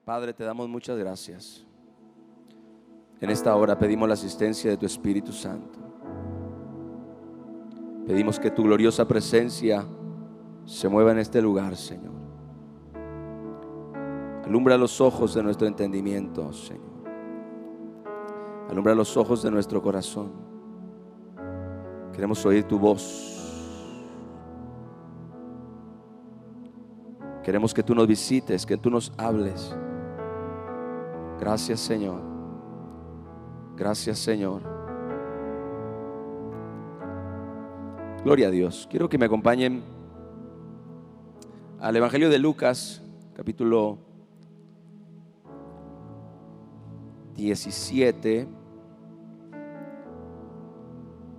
Padre, te damos muchas gracias. En esta hora pedimos la asistencia de tu Espíritu Santo. Pedimos que tu gloriosa presencia se mueva en este lugar, Señor. Alumbra los ojos de nuestro entendimiento, Señor. Alumbra los ojos de nuestro corazón. Queremos oír tu voz. Queremos que tú nos visites, que tú nos hables. Gracias, Señor. Gracias, Señor. Gloria a Dios. Quiero que me acompañen al Evangelio de Lucas, capítulo 17,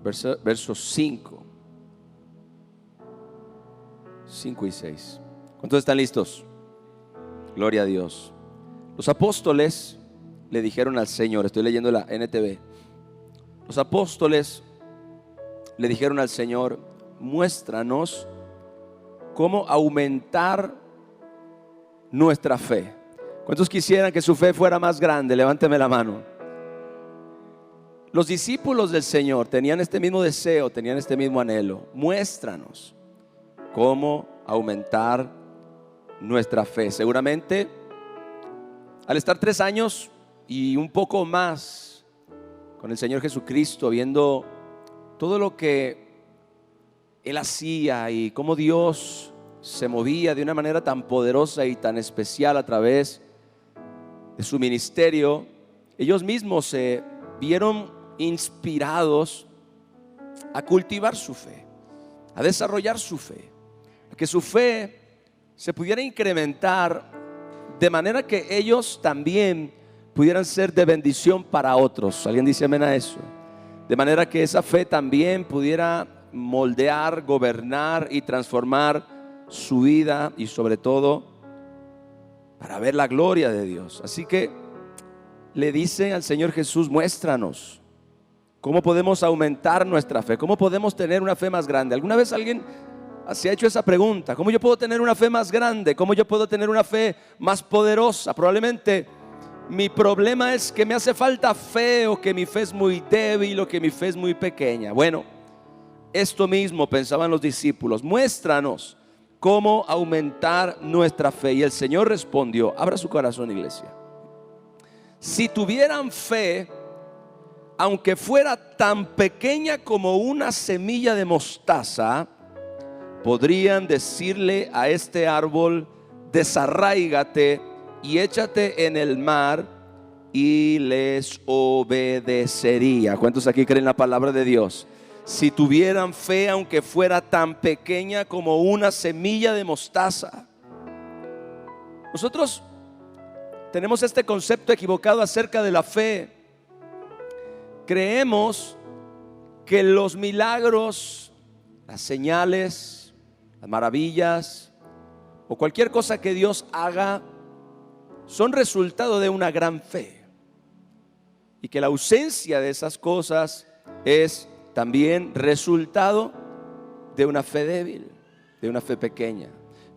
versos 5 y 6. ¿Cuántos están listos? Gloria a Dios. Los apóstoles le dijeron al Señor, estoy leyendo la NTV. Los apóstoles le dijeron al Señor: muéstranos cómo aumentar nuestra fe. ¿Cuántos quisieran que su fe fuera más grande? Levánteme la mano. Los discípulos del Señor tenían este mismo deseo, tenían este mismo anhelo. Muéstranos cómo aumentar nuestra fe. Seguramente al estar 3 años y un poco más con el Señor Jesucristo, viendo todo lo que Él hacía y cómo Dios se movía de una manera tan poderosa y tan especial a través de su ministerio, ellos mismos se vieron inspirados a cultivar su fe, a desarrollar su fe, a que su fe se pudiera incrementar de manera que ellos también pudieran ser de bendición para otros. ¿Alguien dice amén a eso? De manera que esa fe también pudiera moldear, gobernar y transformar su vida, y sobre todo para ver la gloria de Dios. Así que le dicen al Señor Jesús: muéstranos cómo podemos aumentar nuestra fe, cómo podemos tener una fe más grande. ¿Alguna vez alguien se ha hecho esa pregunta? ¿Cómo yo puedo tener una fe más grande? ¿Cómo yo puedo tener una fe más poderosa? Probablemente mi problema es que me hace falta fe, o que mi fe es muy débil, o que mi fe es muy pequeña. Bueno, esto mismo pensaban los discípulos: muéstranos cómo aumentar nuestra fe. Y el Señor respondió, abra su corazón, iglesia: si tuvieran fe, aunque fuera tan pequeña como una semilla de mostaza, podrían decirle a este árbol: desarráigate y échate en el mar, y les obedecería. ¿Cuántos aquí creen la palabra de Dios? Si tuvieran fe, aunque fuera tan pequeña como una semilla de mostaza. Nosotros tenemos este concepto equivocado acerca de la fe. Creemos que los milagros, las señales, las maravillas o cualquier cosa que Dios haga son resultado de una gran fe, y que la ausencia de esas cosas es también resultado de una fe débil, de una fe pequeña.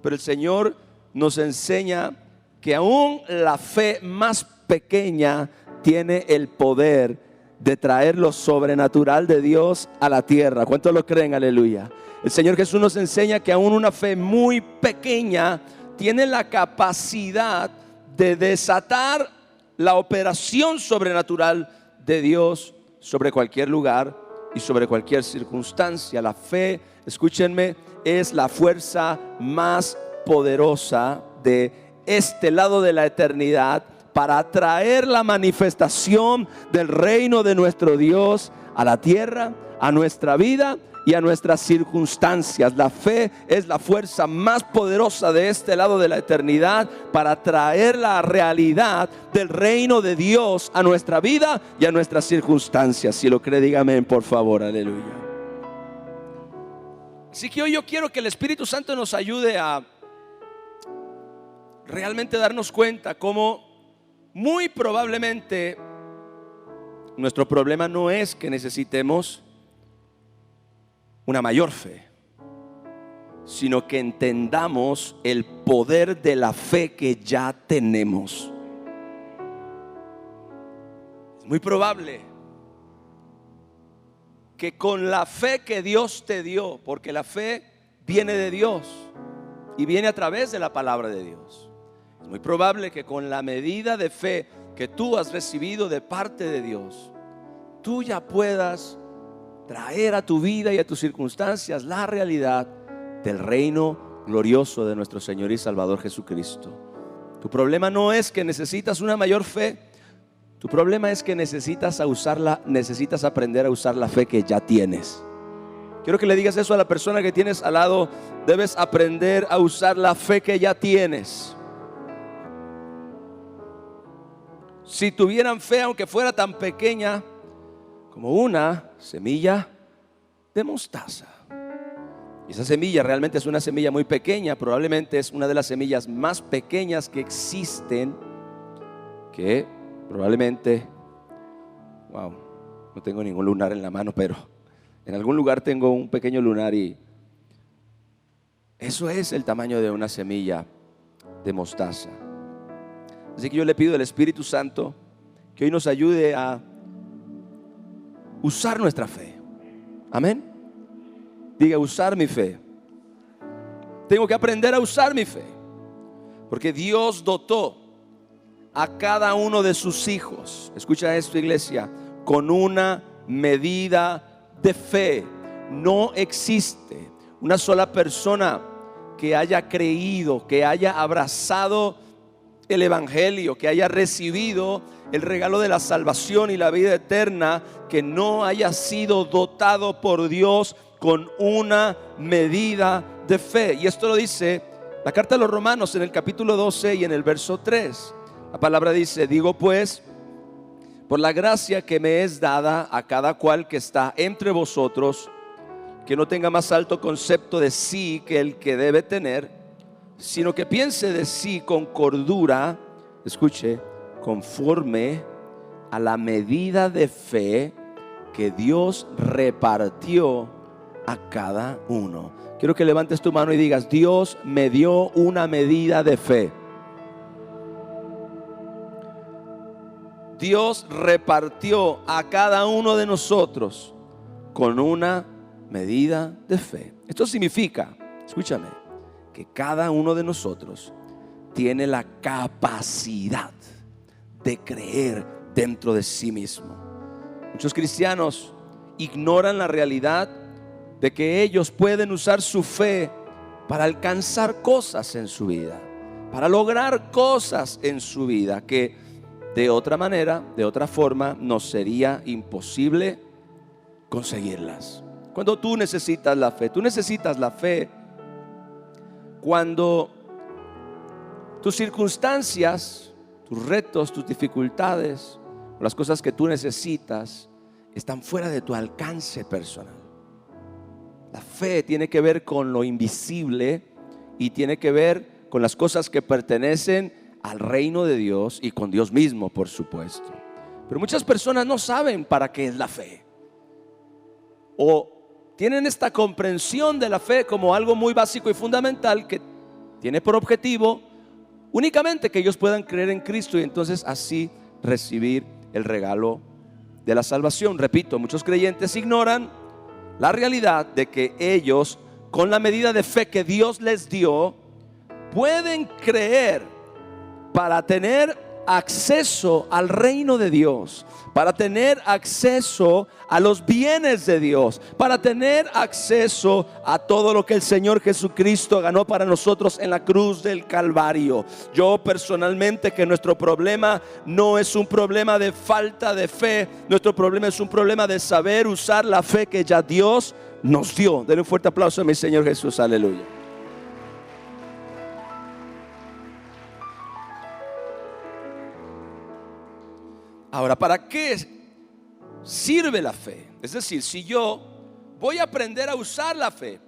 Pero el Señor nos enseña que aún la fe más pequeña tiene el poder de traer lo sobrenatural de Dios a la tierra. ¿Cuántos lo creen? Aleluya. El Señor Jesús nos enseña que aún una fe muy pequeña tiene la capacidad de desatar la operación sobrenatural de Dios sobre cualquier lugar y sobre cualquier circunstancia. La fe, escúchenme, es la fuerza más poderosa de este lado de la eternidad para traer la manifestación del reino de nuestro Dios a la tierra, a nuestra vida y a nuestras circunstancias. La fe es la fuerza más poderosa de este lado de la eternidad para traer la realidad del reino de Dios a nuestra vida y a nuestras circunstancias. Si lo cree, dígame por favor, aleluya. Así que hoy yo quiero que el Espíritu Santo nos ayude a realmente darnos cuenta cómo muy probablemente nuestro problema no es que necesitemos una mayor fe, sino que entendamos el poder de la fe que ya tenemos. muy probable que con la fe que Dios te dio, porque la fe viene de Dios y viene a través de la palabra de Dios, es muy probable que con la medida de fe que tú has recibido de parte de Dios, tú ya puedas traer a tu vida y a tus circunstancias la realidad del reino glorioso de nuestro Señor y Salvador Jesucristo. Tu problema no es que necesitas una mayor fe. Tu problema es que necesitas aprender a usar la fe que ya tienes. Quiero que le digas eso a la persona que tienes al lado. Debes aprender a usar la fe que ya tienes. Si tuvieran fe, aunque fuera tan pequeña como una semilla de mostaza. Y esa semilla realmente es una semilla muy pequeña. Probablemente es una de las semillas más pequeñas que existen, que probablemente, no tengo ningún lunar en la mano, pero en algún lugar tengo un pequeño lunar, y eso es el tamaño de una semilla de mostaza. Así que yo le pido al Espíritu Santo que hoy nos ayude a usar nuestra fe. Amén. Diga, usar mi fe. Tengo que aprender a usar mi fe, porque Dios dotó a cada uno de sus hijos, escucha esto, iglesia, con una medida de fe. No existe una sola persona que haya creído, que haya abrazado el evangelio, que haya recibido el regalo de la salvación y la vida eterna, que no haya sido dotado por Dios con una medida de fe. Y esto lo dice la carta a los Romanos en el capítulo 12 y en el verso 3. La palabra dice: digo pues, por la gracia que me es dada a cada cual que está entre vosotros, que no tenga más alto concepto de sí que el que debe tener, sino que piense de sí con cordura, escuche, conforme a la medida de fe que Dios repartió a cada uno. Quiero que levantes tu mano y digas: Dios me dio una medida de fe. Dios repartió a cada uno de nosotros con una medida de fe. Esto significa, escúchame, que cada uno de nosotros tiene la capacidad de creer dentro de sí mismo. Muchos cristianos ignoran la realidad de que ellos pueden usar su fe para alcanzar cosas en su vida, para lograr cosas en su vida que de otra manera, de otra forma, nos sería imposible conseguirlas. Cuando tú necesitas la fe cuando tus circunstancias, tus retos, tus dificultades, las cosas que tú necesitas están fuera de tu alcance personal. La fe tiene que ver con lo invisible y tiene que ver con las cosas que pertenecen al reino de Dios y con Dios mismo, por supuesto. Pero muchas personas no saben para qué es la fe, o tienen esta comprensión de la fe como algo muy básico y fundamental que tiene por objetivo únicamente que ellos puedan creer en Cristo y entonces así recibir el regalo de la salvación. Repito, muchos creyentes ignoran la realidad de que ellos, con la medida de fe que Dios les dio, pueden creer para tener acceso al reino de Dios, para tener acceso a los bienes de Dios, para tener acceso a todo lo que el Señor Jesucristo ganó para nosotros en la cruz del Calvario. Yo personalmente, que nuestro problema no es un problema de falta de fe, nuestro problema es un problema de saber usar la fe que ya Dios nos dio. Denle un fuerte aplauso a mi Señor Jesús, aleluya. Ahora, ¿para qué sirve la fe? Es decir, si yo voy a aprender a usar la fe,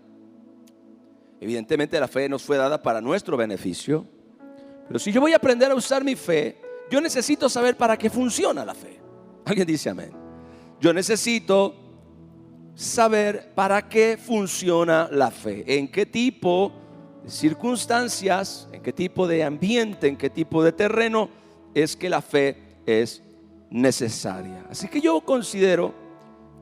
evidentemente la fe nos fue dada para nuestro beneficio, pero si yo voy a aprender a usar mi fe, yo necesito saber para qué funciona la fe. ¿Alguien dice amén? Yo necesito saber para qué funciona la fe, en qué tipo de circunstancias, en qué tipo de ambiente, en qué tipo de terreno es que la fe es necesaria. Así que yo considero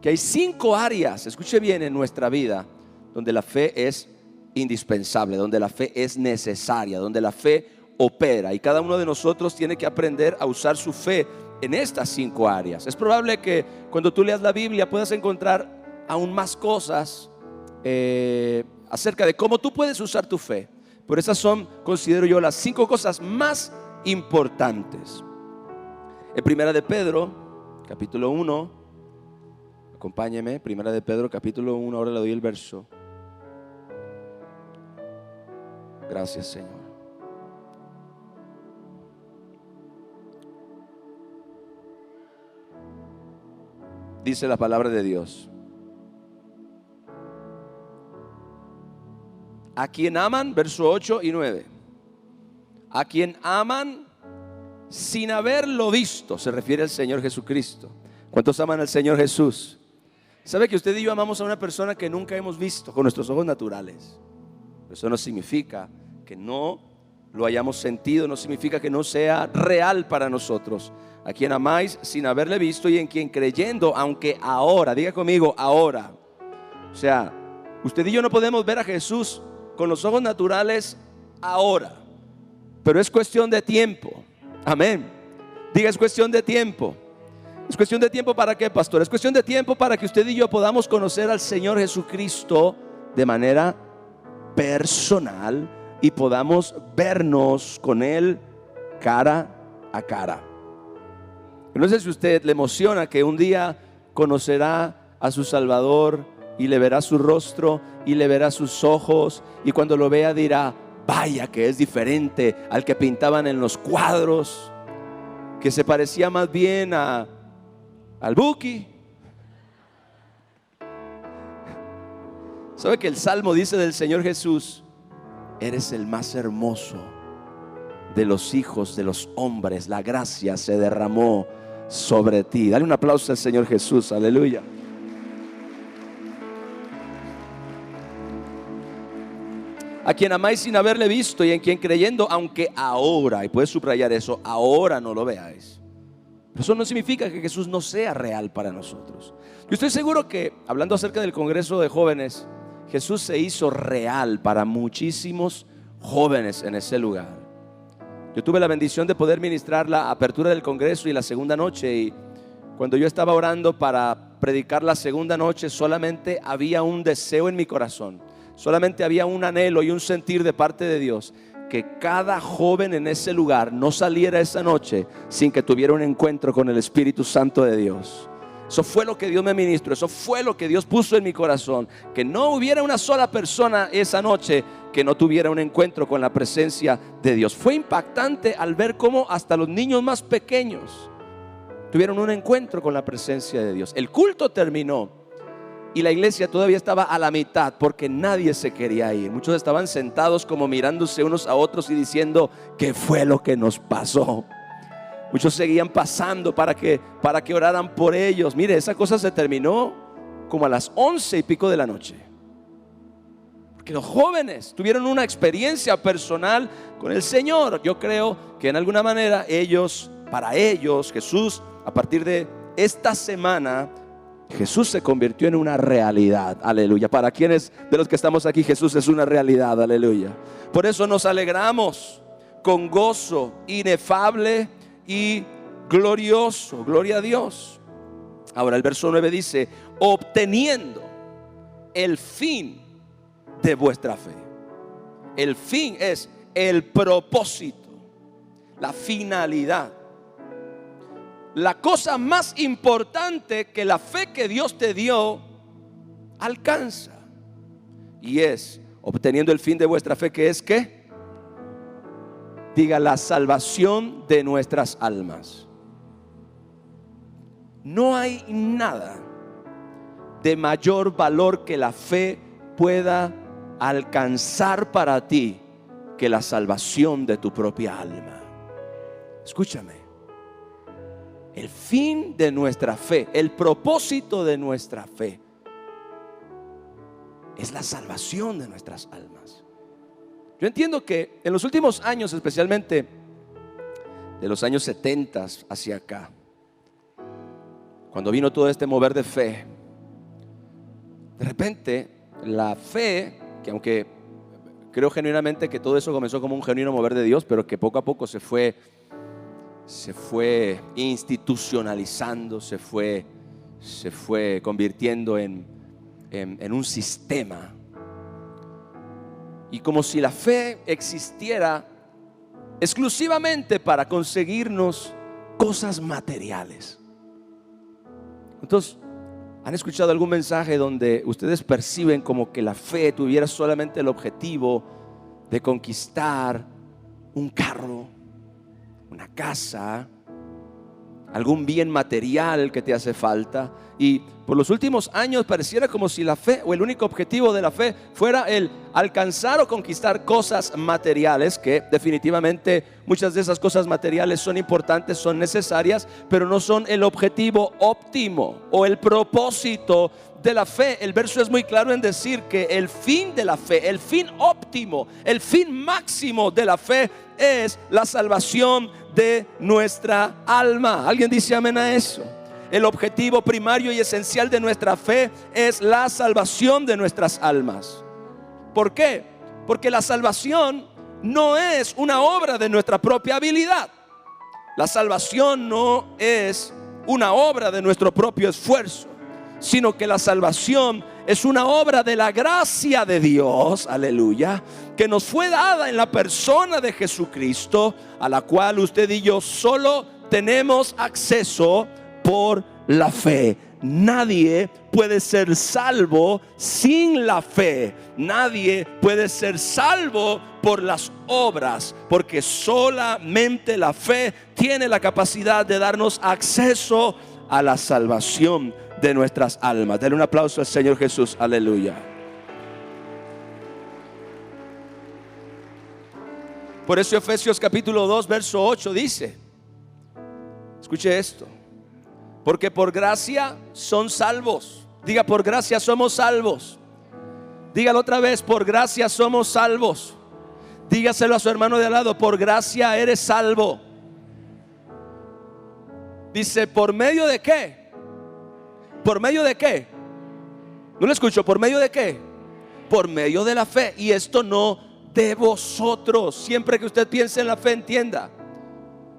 que hay 5 áreas, escuche bien, en nuestra vida donde la fe es indispensable, donde la fe es necesaria, donde la fe opera, y cada uno de nosotros tiene que aprender a usar su fe en estas 5 áreas. Es probable que cuando tú leas la Biblia puedas encontrar aún más cosas acerca de cómo tú puedes usar tu fe, pero esas son, considero yo, las 5 cosas más importantes. En Primera de Pedro, capítulo 1, acompáñeme, Primera de Pedro, capítulo 1, ahora le doy el verso. Gracias, Señor. Dice la palabra de Dios: a quien aman, verso 8 y 9, a quien aman sin haberlo visto, se refiere al Señor Jesucristo. ¿Cuántos aman al Señor Jesús? ¿Sabe que usted y yo amamos a una persona que nunca hemos visto con nuestros ojos naturales? Eso no significa que no lo hayamos sentido, no significa que no sea real para nosotros. A quien amáis sin haberle visto y en quien creyendo, aunque ahora, diga conmigo, ahora. O sea, usted y yo no podemos ver a Jesús con los ojos naturales ahora, pero es cuestión de tiempo. Amén. Diga, es cuestión de tiempo. ¿Es cuestión de tiempo para qué, pastor? Es cuestión de tiempo para que usted y yo podamos conocer al Señor Jesucristo de manera personal y podamos vernos con Él cara a cara. No sé si a usted le emociona que un día conocerá a su Salvador y le verá su rostro y le verá sus ojos, y cuando lo vea dirá: vaya que es diferente al que pintaban en los cuadros, que se parecía más bien al Buki. ¿Sabe que el Salmo dice del Señor Jesús: eres el más hermoso de los hijos de los hombres, la gracia se derramó sobre ti? Dale un aplauso al Señor Jesús, aleluya. A quien amáis sin haberle visto y en quien creyendo, aunque ahora, y puedes subrayar eso, ahora no lo veáis. Pero eso no significa que Jesús no sea real para nosotros. Yo estoy seguro que, hablando acerca del Congreso de Jóvenes, Jesús se hizo real para muchísimos jóvenes en ese lugar. Yo tuve la bendición de poder ministrar la apertura del Congreso y la segunda noche, y cuando yo estaba orando para predicar la segunda noche, solamente había un deseo en mi corazón, solamente había un anhelo y un sentir de parte de Dios, que cada joven en ese lugar no saliera esa noche sin que tuviera un encuentro con el Espíritu Santo de Dios. Eso fue lo que Dios me ministró, eso fue lo que Dios puso en mi corazón, que no hubiera una sola persona esa noche que no tuviera un encuentro con la presencia de Dios. Fue impactante al ver cómo hasta los niños más pequeños tuvieron un encuentro con la presencia de Dios. El culto terminó y la iglesia todavía estaba a la mitad porque nadie se quería ir. Muchos estaban sentados como mirándose unos a otros y diciendo: ¿qué fue lo que nos pasó? Muchos seguían pasando para que oraran por ellos. Mire, esa cosa se terminó como a las 11 y pico de la noche, porque los jóvenes tuvieron una experiencia personal con el Señor. Yo creo que en alguna manera para ellos Jesús, a partir de esta semana, Jesús se convirtió en una realidad, aleluya. Para quienes de los que estamos aquí, Jesús es una realidad, aleluya. Por eso nos alegramos con gozo inefable y glorioso, gloria a Dios. Ahora el verso 9 dice: obteniendo el fin de vuestra fe. El fin es el propósito, la finalidad, la cosa más importante que la fe que Dios te dio alcanza, y es obteniendo el fin de vuestra fe, que es ¿qué? Diga: la salvación de nuestras almas. No hay nada de mayor valor que la fe pueda alcanzar para ti que la salvación de tu propia alma. Escúchame. El fin de nuestra fe, el propósito de nuestra fe, es la salvación de nuestras almas. Yo entiendo que en los últimos años, especialmente de los años 70 hacia acá, cuando vino todo este mover de fe, de repente la fe, que aunque creo genuinamente que todo eso comenzó como un genuino mover de Dios, pero que poco a poco se fue institucionalizando, se fue convirtiendo en un sistema. Y como si la fe existiera exclusivamente para conseguirnos cosas materiales. Entonces, ¿han escuchado algún mensaje donde ustedes perciben como que la fe tuviera solamente el objetivo de conquistar un carro, una casa, algún bien material que te hace falta? Y por los últimos años pareciera como si la fe, o el único objetivo de la fe, fuera el alcanzar o conquistar cosas materiales, que definitivamente muchas de esas cosas materiales son importantes, son necesarias, pero no son el objetivo óptimo o el propósito de la fe. El verso es muy claro en decir que el fin de la fe, el fin óptimo, el fin máximo de la fe es la salvación de nuestra alma. ¿Alguien dice amén a eso? El objetivo primario y esencial de nuestra fe es la salvación de nuestras almas. ¿Por qué? Porque la salvación no es una obra de nuestra propia habilidad. La salvación no es una obra de nuestro propio esfuerzo, sino que la salvación es una obra de la gracia de Dios, aleluya, que nos fue dada en la persona de Jesucristo, a la cual usted y yo solo tenemos acceso por la fe. Nadie puede ser salvo sin la fe. Nadie puede ser salvo por las obras, porque solamente la fe tiene la capacidad de darnos acceso a la salvación de nuestras almas. Dale un aplauso al Señor Jesús, aleluya. Por eso Efesios capítulo 2 verso 8 dice, escuche esto: porque por gracia son salvos. Diga, por gracia somos salvos. Dígalo otra vez, por gracia somos salvos. Dígaselo a su hermano de al lado, por gracia eres salvo. Dice, ¿por medio de qué? ¿Por medio de qué? No lo escucho, ¿por medio de qué? Por medio de la fe. Y esto no de vosotros. Siempre que usted piense en la fe, entienda,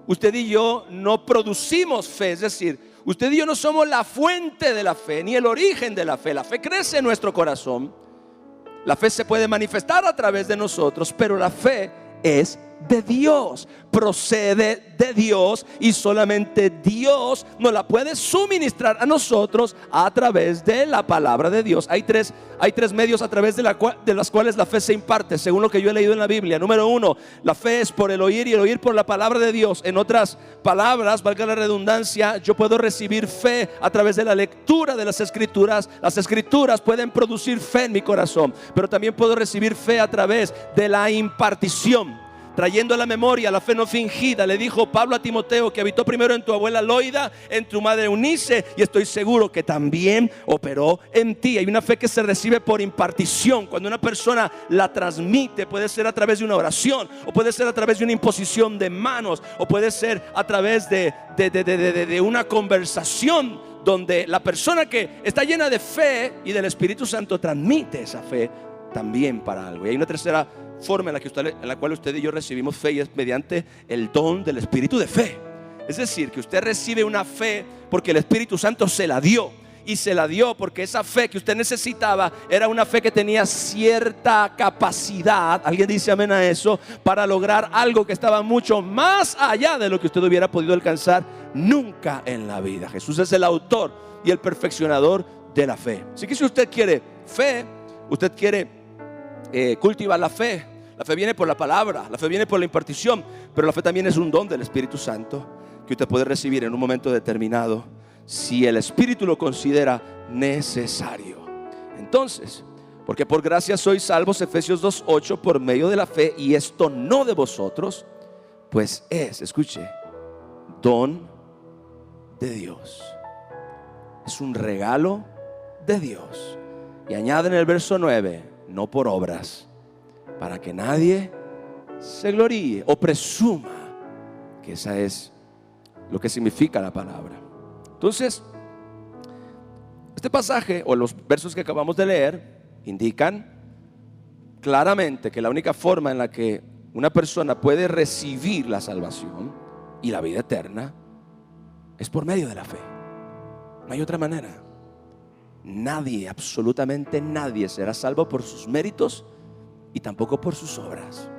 usted y yo no producimos fe. Es decir, usted y yo no somos la fuente de la fe, ni el origen de la fe. La fe crece en nuestro corazón. La fe se puede manifestar a través de nosotros, pero la fe es de Dios, procede de Dios, y solamente Dios nos la puede suministrar a nosotros a través de la palabra de Dios. Hay tres medios a través de las cuales la fe se imparte, según lo que yo he leído en la Biblia. Número uno, la fe es por el oír, y el oír por la palabra de Dios. En otras palabras, valga la redundancia, yo puedo recibir fe a través de la lectura de las Escrituras. Las Escrituras pueden producir fe en mi corazón, pero también puedo recibir fe a través de la impartición, trayendo a la memoria la fe no fingida. Le dijo Pablo a Timoteo que habitó primero en tu abuela Loida, en tu madre Eunice, y estoy seguro que también operó en ti. Hay una fe que se recibe por impartición. Cuando una persona la transmite, puede ser a través de una oración, o puede ser a través de una imposición de manos, o puede ser a través de una conversación donde la persona que está llena de fe y del Espíritu Santo transmite esa fe también para algo. Y hay una tercera forma en la cual usted y yo recibimos fe, y es mediante el don del Espíritu de fe. Es decir, que usted recibe una fe porque el Espíritu Santo se la dio, y se la dio porque esa fe que usted necesitaba era una fe que tenía cierta capacidad, alguien dice amén a eso, para lograr algo que estaba mucho más allá de lo que usted hubiera podido alcanzar nunca en la vida. Jesús es el autor y el perfeccionador de la fe. Así que si usted quiere fe, usted quiere cultivar la fe. La fe viene por la palabra, la fe viene por la impartición, pero la fe también es un don del Espíritu Santo que usted puede recibir en un momento determinado, si el Espíritu lo considera necesario. Entonces, porque por gracia sois salvos, Efesios 2:8, por medio de la fe, y esto no de vosotros, pues es, escuche, don de Dios. Es un regalo de Dios. Y añade en el verso 9, no por obras, para que nadie se gloríe o presuma, que esa es lo que significa la palabra. Entonces, Este pasaje o los versos que acabamos de leer indican claramente que la única forma en la que una persona puede recibir la salvación y la vida eterna es por medio de la fe. No hay otra manera. Nadie, absolutamente nadie será salvo por sus méritos y tampoco por sus obras.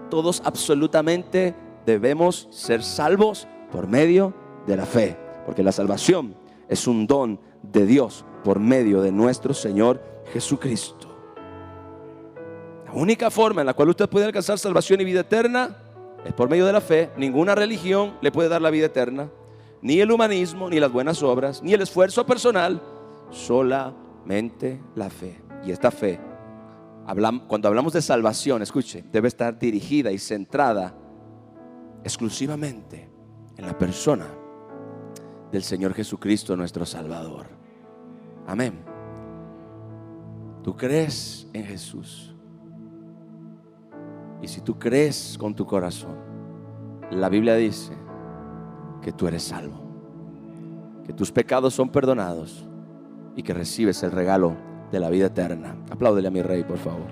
Todos absolutamente debemos ser salvos por medio de la fe, porque la salvación es un don de Dios por medio de nuestro Señor Jesucristo. La única forma en la cual usted puede alcanzar salvación y vida eterna es por medio de la fe. Ninguna religión le puede dar la vida eterna, ni el humanismo, ni las buenas obras, ni el esfuerzo personal, solamente la fe. Y esta fe, cuando hablamos de salvación, escuche, debe estar dirigida y centrada exclusivamente en la persona del Señor Jesucristo, nuestro Salvador. Amén. Tú crees en Jesús, y si tú crees con tu corazón, la Biblia dice que tú eres salvo, que tus pecados son perdonados y que recibes el regalo de la vida eterna. Apláudele a mi Rey, por favor.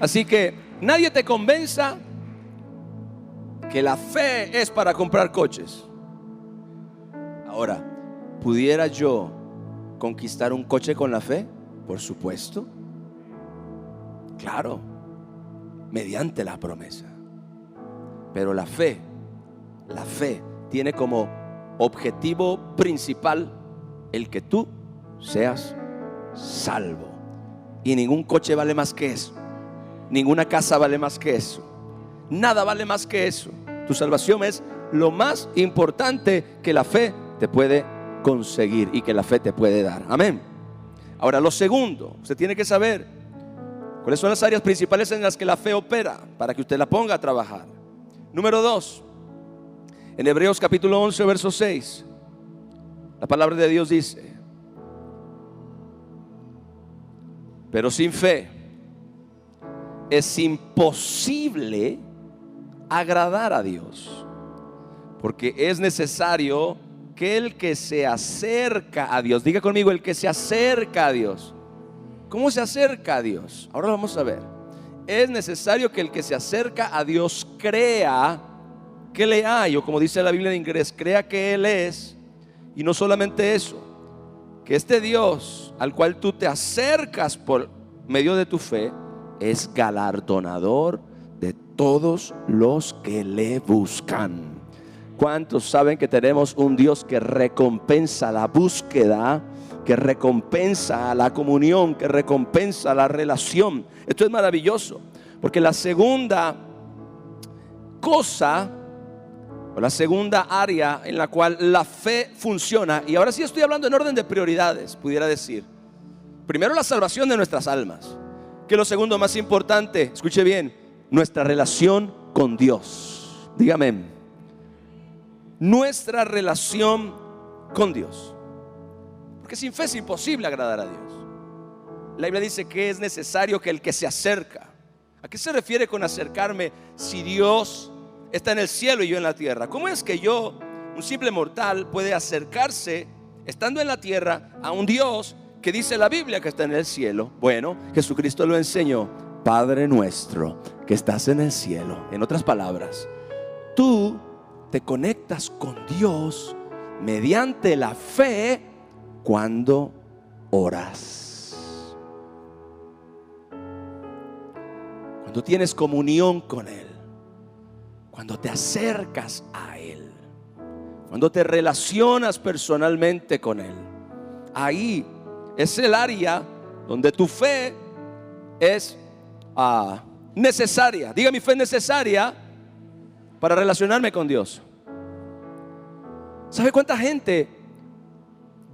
Así que nadie te convenza que la fe es para comprar coches. Ahora, ¿pudiera yo conquistar un coche con la fe? Por supuesto. Claro, mediante la promesa. Pero la fe tiene como objetivo principal el que tú seas salvo. Y ningún coche vale más que eso. Ninguna casa vale más que eso. Nada vale más que eso. Tu salvación es lo más importante que la fe te puede conseguir y que la fe te puede dar. Amén. Ahora, lo segundo, usted tiene que saber cuáles son las áreas principales en las que la fe opera para que usted la ponga a trabajar. Número 2, en Hebreos capítulo 11, verso 6, la palabra de Dios dice: pero sin fe es imposible agradar a Dios, porque es necesario que el que se acerca a Dios, diga conmigo, el que se acerca a Dios. ¿Cómo se acerca a Dios? Ahora vamos a ver. Es necesario que el que se acerca a Dios crea que le hay, o como dice la Biblia en inglés, crea que Él es. Y no solamente eso, que este Dios al cual tú te acercas por medio de tu fe es galardonador de todos los que le buscan. ¿Cuántos saben que tenemos un Dios que recompensa la búsqueda, que recompensa la comunión, que recompensa la relación? Esto es maravilloso, porque la segunda cosa, o la segunda área en la cual la fe funciona, y ahora sí estoy hablando en orden de prioridades, pudiera decir, primero la salvación de nuestras almas, que lo segundo más importante, escuche bien, nuestra relación con Dios. Dígame, nuestra relación con Dios, porque sin fe es imposible agradar a Dios. La Biblia dice que es necesario que el que se acerca. ¿A qué se refiere con acercarme si Dios está en el cielo y yo en la tierra? ¿Cómo es que yo, un simple mortal, puede acercarse estando en la tierra a un Dios que dice la Biblia que está en el cielo? Bueno, Jesucristo lo enseñó: Padre nuestro que estás en el cielo. En otras palabras, tú te conectas con Dios mediante la fe cuando oras. Cuando tienes comunión con Él, cuando te acercas a Él, cuando te relacionas personalmente con Él, ahí es el área donde tu fe es necesaria. Diga, mi fe es necesaria para relacionarme con Dios. ¿Sabe cuánta gente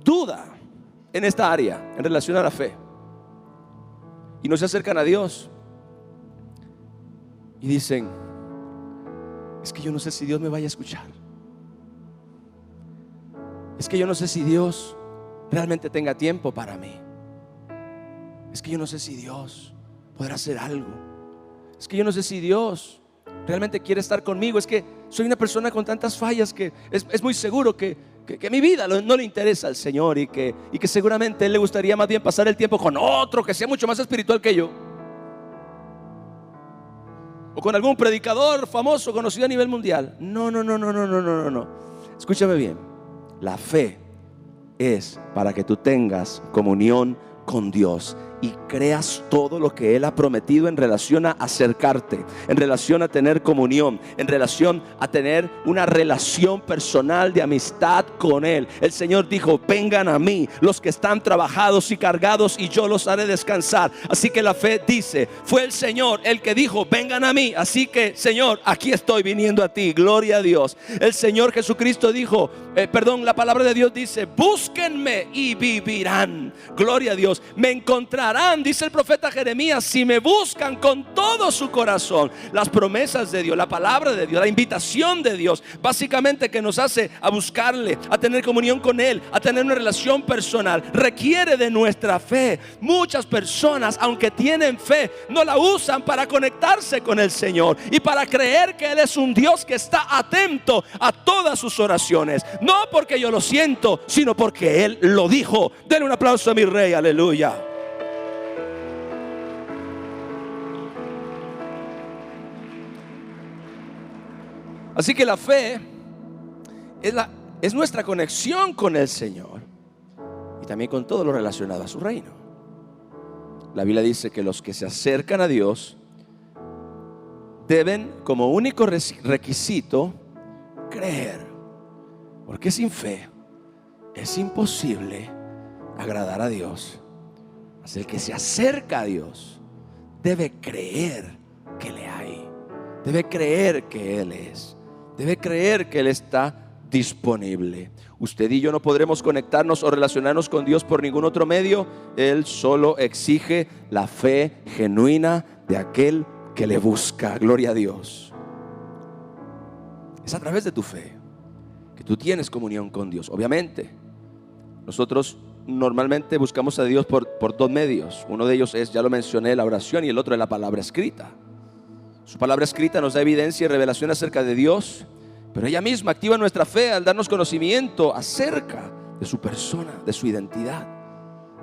duda en esta área en relación a la fe? Y no se acercan a Dios y dicen: es que yo no sé si Dios me vaya a escuchar. Es que yo no sé si Dios realmente tenga tiempo para mí. Es que yo no sé si Dios podrá hacer algo. Es que yo no sé si Dios realmente quiere estar conmigo. Es que soy una persona con tantas fallas que es muy seguro que mi vida no le interesa al Señor y que seguramente a Él le gustaría más bien pasar el tiempo con otro que sea mucho más espiritual que yo, o con algún predicador famoso conocido a nivel mundial. No. Escúchame bien. La fe es para que tú tengas comunión con Dios y creas todo lo que Él ha prometido en relación a acercarte, en relación a tener comunión, en relación a tener una relación personal de amistad con Él. El Señor dijo: vengan a mí los que están trabajados y cargados y yo los haré descansar. Así que la fe dice: fue el Señor el que dijo: vengan a mí. Así que, Señor, aquí estoy viniendo a ti. Gloria a Dios. El Señor Jesucristo dijo, la palabra de Dios dice: búsquenme y vivirán. Gloria a Dios. Me encontrarán, dice el profeta Jeremías, si me buscan con todo su corazón. Las promesas de Dios, la palabra de Dios, la invitación de Dios, básicamente que nos hace a buscarle, a tener comunión con Él, a tener una relación personal, requiere de nuestra fe. Muchas personas, aunque tienen fe, no la usan para conectarse con el Señor y para creer que Él es un Dios que está atento a todas sus oraciones. No porque yo lo siento, sino porque Él lo dijo. Denle un aplauso a mi Rey, aleluya. Así que la fe es nuestra conexión con el Señor y también con todo lo relacionado a su reino. La Biblia dice que los que se acercan a Dios deben, como único requisito, creer, porque sin fe es imposible agradar a Dios. Así el que se acerca a Dios debe creer que le hay, debe creer que Él es, debe creer que Él está disponible. Usted y yo no podremos conectarnos o relacionarnos con Dios por ningún otro medio. Él solo exige la fe genuina de aquel que le busca. Gloria a Dios. Es a través de tu fe que tú tienes comunión con Dios. Obviamente, nosotros normalmente buscamos a Dios por dos medios. Uno de ellos es, ya lo mencioné, la oración, y el otro es la palabra escrita. Su palabra escrita nos da evidencia y revelación acerca de Dios, pero ella misma activa nuestra fe al darnos conocimiento acerca de su persona, de su identidad.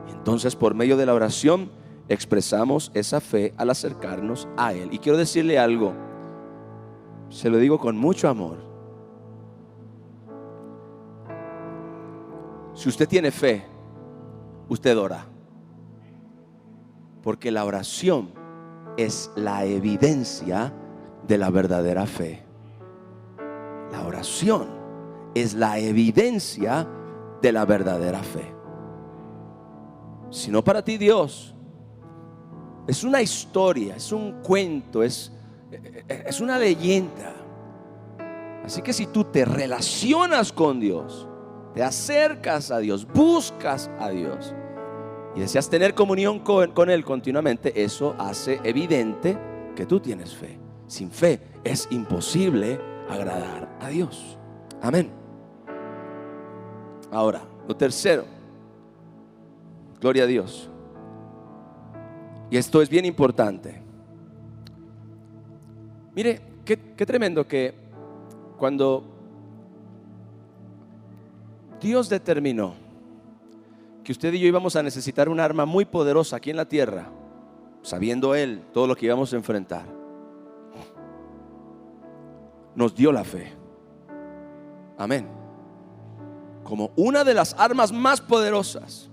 Y entonces, por medio de la oración, expresamos esa fe al acercarnos a Él. Y quiero decirle algo, se lo digo con mucho amor. Si usted tiene fe, usted ora, porque la oración es la evidencia de la verdadera fe. La oración es la evidencia de la verdadera fe. Si no, para ti Dios es una historia, es un cuento, es una leyenda. Así que si tú te relacionas con Dios, te acercas a Dios, buscas a Dios y deseas tener comunión con Él continuamente, eso hace evidente que tú tienes fe. Sin fe es imposible agradar a Dios. Amén. Ahora, lo tercero, gloria a Dios, y esto es bien importante. Mire, qué tremendo que cuando Dios determinó que usted y yo íbamos a necesitar un arma muy poderosa aquí en la tierra, sabiendo Él todo lo que íbamos a enfrentar, nos dio la fe. Amén. Como una de las armas más poderosas,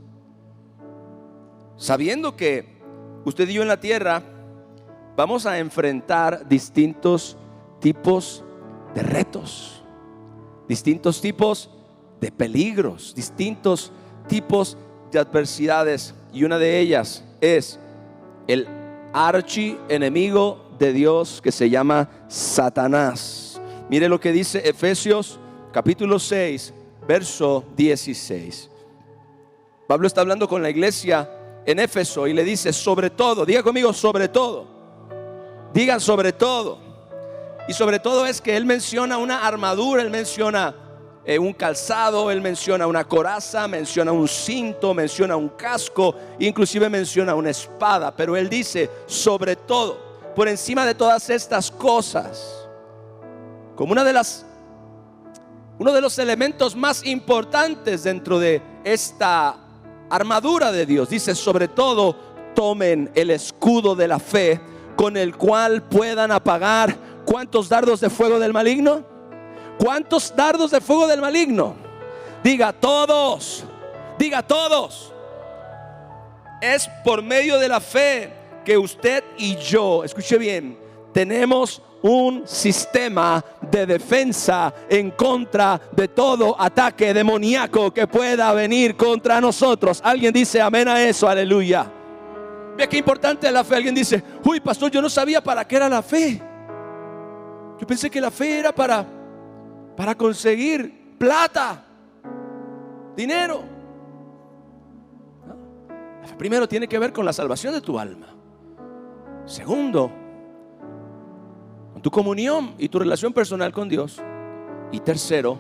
sabiendo que usted y yo en la tierra vamos a enfrentar distintos tipos de retos, distintos tipos de peligros, distintos tipos de adversidades, y una de ellas es el archienemigo de Dios que se llama Satanás. Mire lo que dice Efesios capítulo 6 verso 16. Pablo está hablando con la iglesia en Éfeso y le dice: sobre todo, diga conmigo, sobre todo, digan sobre todo. Y sobre todo es que él menciona una armadura, él menciona un calzado, él menciona una coraza, menciona un cinto, menciona un casco, inclusive menciona una espada. Pero él dice sobre todo, por encima de todas estas cosas, como uno de los elementos más importantes dentro de esta armadura de Dios. Dice: sobre todo, tomen el escudo de la fe, con el cual puedan apagar ¿cuántos dardos de fuego del maligno? ¿Cuántos dardos de fuego del maligno? Diga todos. Diga todos. Es por medio de la fe que usted y yo, escuche bien, tenemos un sistema de defensa en contra de todo ataque demoníaco que pueda venir contra nosotros. Alguien dice amén a eso, aleluya. Vea qué importante es la fe. Alguien dice: uy, pastor, yo no sabía para qué era la fe. Yo pensé que la fe era para conseguir plata, dinero. La fe primero tiene que ver con la salvación de tu alma. Segundo, con tu comunión y tu relación personal con Dios. Y tercero,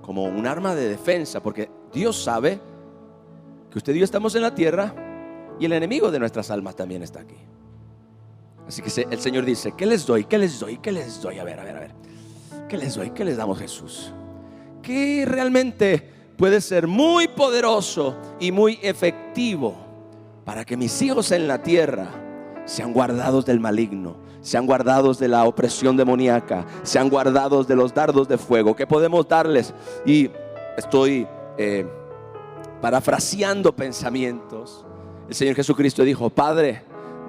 como un arma de defensa, porque Dios sabe que usted y yo estamos en la tierra y el enemigo de nuestras almas también está aquí. Así que el Señor dice: ¿qué les doy? ¿Qué les doy? ¿Qué les doy? A ver. ¿Qué les doy? ¿Qué les damos, Jesús? ¿Qué realmente puede ser muy poderoso y muy efectivo para que mis hijos en la tierra sean guardados del maligno, sean guardados de la opresión demoníaca, sean guardados de los dardos de fuego? ¿Qué podemos darles? Y estoy parafraseando pensamientos. El Señor Jesucristo dijo: Padre,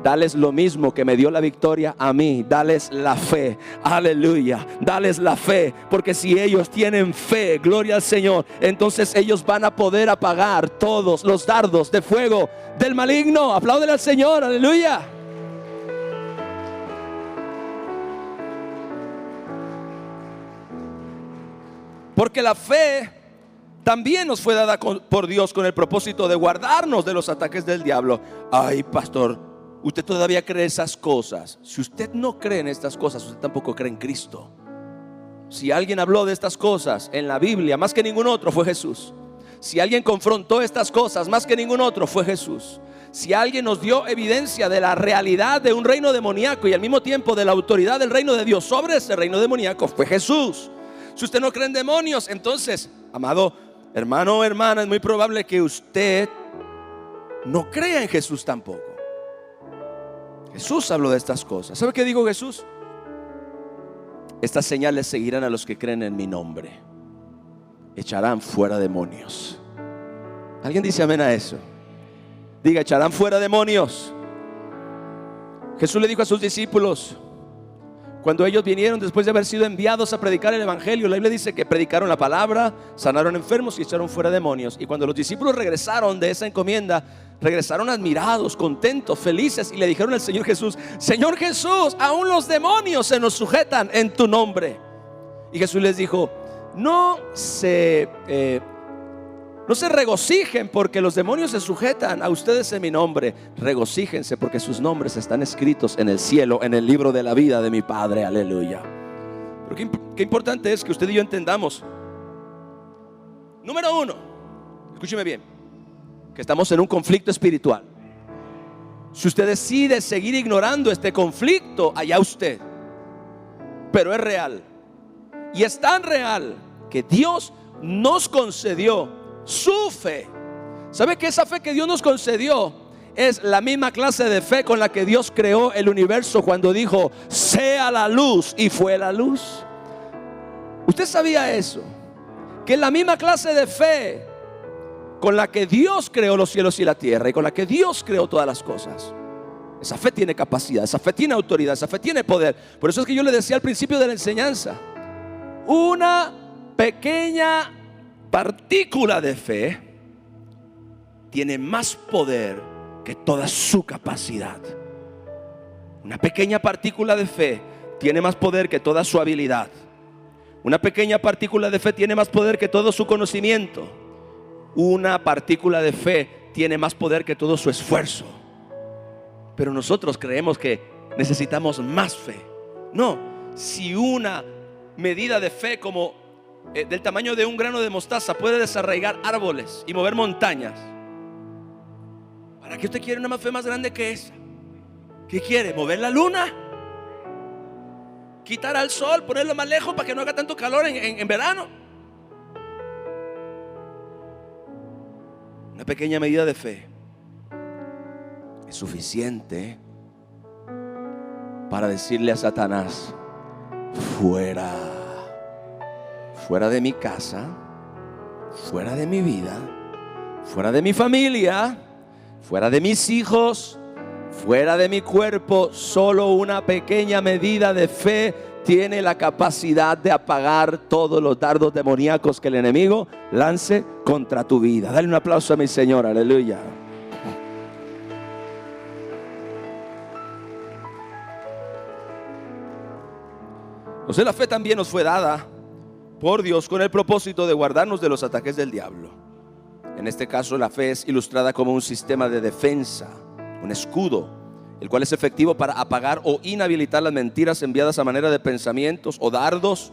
dales lo mismo que me dio la victoria a mí. Dales la fe, aleluya. Dales la fe, porque si ellos tienen fe, gloria al Señor, entonces ellos van a poder apagar todos los dardos de fuego del maligno. Apláudele al Señor, aleluya. Porque la fe también nos fue dada por Dios con el propósito de guardarnos de los ataques del diablo. Ay, pastor, usted todavía cree esas cosas. Si usted no cree en estas cosas, usted tampoco cree en Cristo. Si alguien habló de estas cosas en la Biblia más que ningún otro, fue Jesús. Si alguien confrontó estas cosas más que ningún otro, fue Jesús. Si alguien nos dio evidencia de la realidad de un reino demoníaco y al mismo tiempo de la autoridad del reino de Dios sobre ese reino demoníaco, fue Jesús. Si usted no cree en demonios, entonces, amado hermano o hermana, es muy probable que usted no crea en Jesús tampoco. Jesús habló de estas cosas. ¿Sabe qué dijo Jesús? Estas señales seguirán a los que creen en mi nombre. Echarán fuera demonios. ¿Alguien dice amén a eso? Diga: echarán fuera demonios. Jesús le dijo a sus discípulos, cuando ellos vinieron después de haber sido enviados a predicar el evangelio, la Biblia dice que predicaron la palabra, sanaron enfermos y echaron fuera demonios. Y cuando los discípulos regresaron de esa encomienda, regresaron admirados, contentos, felices, y le dijeron al Señor Jesús: Señor Jesús, aún los demonios se nos sujetan en tu nombre. Y Jesús les dijo: no se regocijen porque los demonios se sujetan a ustedes en mi nombre. Regocíjense porque sus nombres están escritos en el cielo, en el libro de la vida de mi Padre, aleluya. Pero qué importante es que usted y yo entendamos. Número uno, escúcheme bien, que estamos en un conflicto espiritual. Si usted decide seguir ignorando este conflicto, allá usted. Pero es real. Y es tan real que Dios nos concedió su fe. ¿Sabe que esa fe que Dios nos concedió es la misma clase de fe con la que Dios creó el universo cuando dijo: sea la luz, y fue la luz? ¿Usted sabía eso? Que es la misma clase de fe con la que Dios creó los cielos y la tierra y con la que Dios creó todas las cosas. Esa fe tiene capacidad, esa fe tiene autoridad, esa fe tiene poder. Por eso es que yo le decía al principio de la enseñanza: una pequeña partícula de fe tiene más poder que toda su capacidad. Una pequeña partícula de fe tiene más poder que toda su habilidad. Una pequeña partícula de fe tiene más poder que todo su conocimiento. Una partícula de fe tiene más poder que todo su esfuerzo. Pero nosotros creemos que necesitamos más fe. No, si una medida de fe como del tamaño de un grano de mostaza puede desarraigar árboles y mover montañas, ¿para qué usted quiere una fe más grande que esa? ¿Qué quiere? ¿Mover la luna? quitar al sol, ponerlo más lejos para que no haga tanto calor en verano. Una pequeña medida de fe es suficiente para decirle a Satanás: fuera, fuera de mi casa, fuera de mi vida, fuera de mi familia, fuera de mis hijos, fuera de mi cuerpo. Solo una pequeña medida de fe tiene la capacidad de apagar todos los dardos demoníacos que el enemigo lance contra tu vida. Dale un aplauso a mi Señor, aleluya. Entonces la fe también nos fue dada por Dios con el propósito de guardarnos de los ataques del diablo. En este caso la fe es ilustrada como un sistema de defensa, un escudo, el cual es efectivo para apagar o inhabilitar las mentiras enviadas a manera de pensamientos o dardos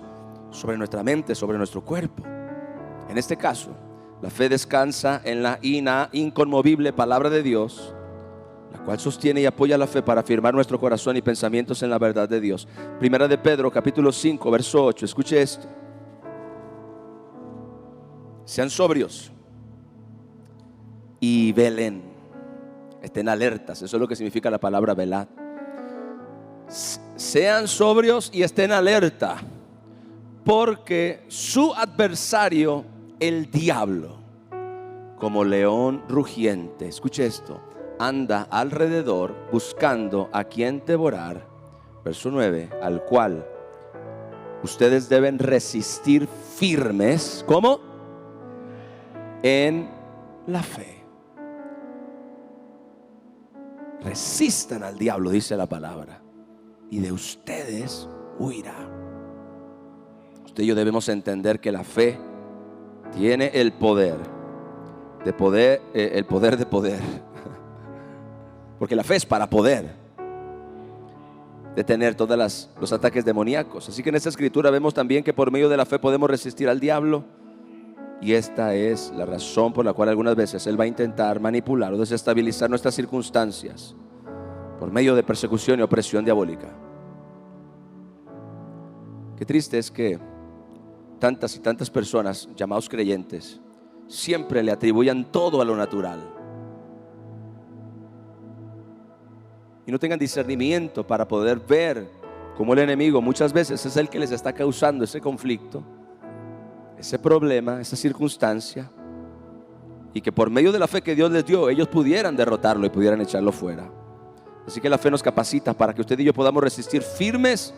sobre nuestra mente, sobre nuestro cuerpo. En este caso, la fe descansa en la inconmovible palabra de Dios, la cual sostiene y apoya la fe para afirmar nuestro corazón y pensamientos en la verdad de Dios. Primera de Pedro, capítulo 5, verso 8. Escuche esto: sean sobrios y velen. Estén alertas. Eso es lo que significa la palabra velad. Sean sobrios y estén alerta, porque su adversario, el diablo, como león rugiente, escuche esto, anda alrededor buscando a quien devorar. Verso 9, al cual ustedes deben resistir firmes. ¿Cómo? En la fe. Resistan al diablo, dice la palabra, y de ustedes huirá. Usted y yo debemos entender que la fe tiene el poder de poder, porque la fe es para poder detener todos los ataques demoníacos. Así que en esta escritura vemos también que por medio de la fe podemos resistir al diablo. Y esta es la razón por la cual algunas veces él va a intentar manipular o desestabilizar nuestras circunstancias por medio de persecución y opresión diabólica. Qué triste es que tantas y tantas personas llamados creyentes siempre le atribuyan todo a lo natural y no tengan discernimiento para poder ver cómo el enemigo muchas veces es el que les está causando ese conflicto, ese problema, esa circunstancia, y que por medio de la fe que Dios les dio, ellos pudieran derrotarlo y pudieran echarlo fuera. Así que la fe nos capacita para que usted y yo podamos resistir firmes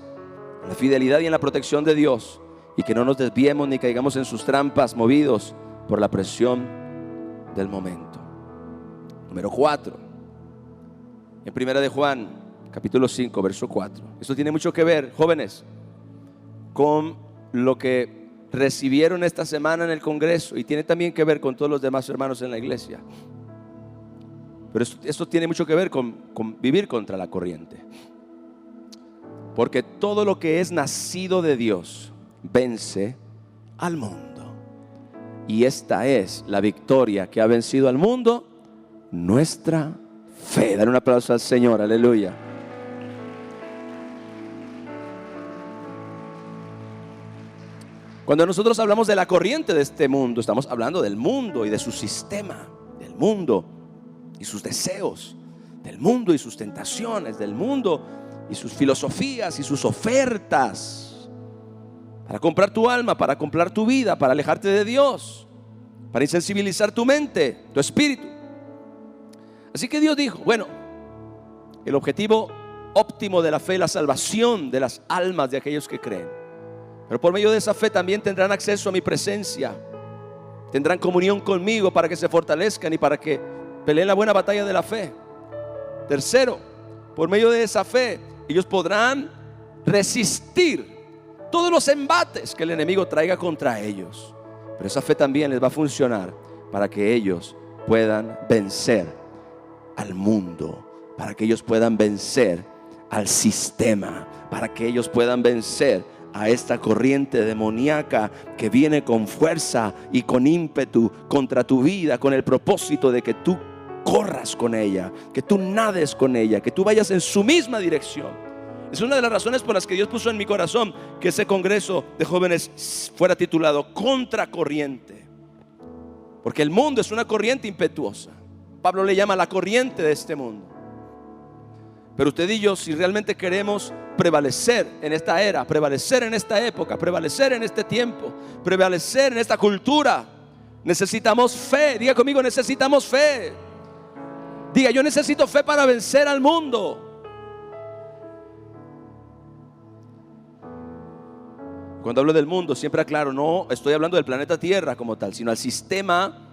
en la fidelidad y en la protección de Dios, y que no nos desviemos ni caigamos en sus trampas, movidos por la presión del momento. Número 4, en Primera de Juan, capítulo 5, verso 4. Esto tiene mucho que ver, jóvenes, con lo que recibieron esta semana en el Congreso, y tiene también que ver con todos los demás hermanos en la iglesia. Pero esto tiene mucho que ver con vivir contra la corriente, porque todo lo que es nacido de Dios vence al mundo, y esta es la victoria que ha vencido al mundo: nuestra fe. Dale un aplauso al Señor, aleluya. Cuando nosotros hablamos de la corriente de este mundo, estamos hablando del mundo y de su sistema, del mundo y sus deseos, del mundo y sus tentaciones, del mundo y sus filosofías y sus ofertas para comprar tu alma, para comprar tu vida, para alejarte de Dios, para insensibilizar tu mente, tu espíritu. Así que Dios dijo, bueno, el objetivo óptimo de la fe es la salvación de las almas de aquellos que creen. Pero por medio de esa fe también tendrán acceso a mi presencia, tendrán comunión conmigo para que se fortalezcan y para que peleen la buena batalla de la fe. Tercero, por medio de esa fe ellos podrán resistir todos los embates que el enemigo traiga contra ellos. Pero esa fe también les va a funcionar para que ellos puedan vencer al mundo, para que ellos puedan vencer al sistema, para que ellos puedan vencer a esta corriente demoníaca que viene con fuerza y con ímpetu contra tu vida, con el propósito de que tú corras con ella, que tú nades con ella, que tú vayas en su misma dirección. Es una de las razones por las que Dios puso en mi corazón que ese congreso de jóvenes fuera titulado Contracorriente. Porque el mundo es una corriente impetuosa. Pablo le llama la corriente de este mundo. Pero usted y yo, si realmente queremos prevalecer en esta era, prevalecer en esta época, prevalecer en este tiempo, prevalecer en esta cultura, necesitamos fe. Diga conmigo, necesitamos fe. Diga, yo necesito fe para vencer al mundo. Cuando hablo del mundo, siempre aclaro, no estoy hablando del planeta Tierra como tal, sino al sistema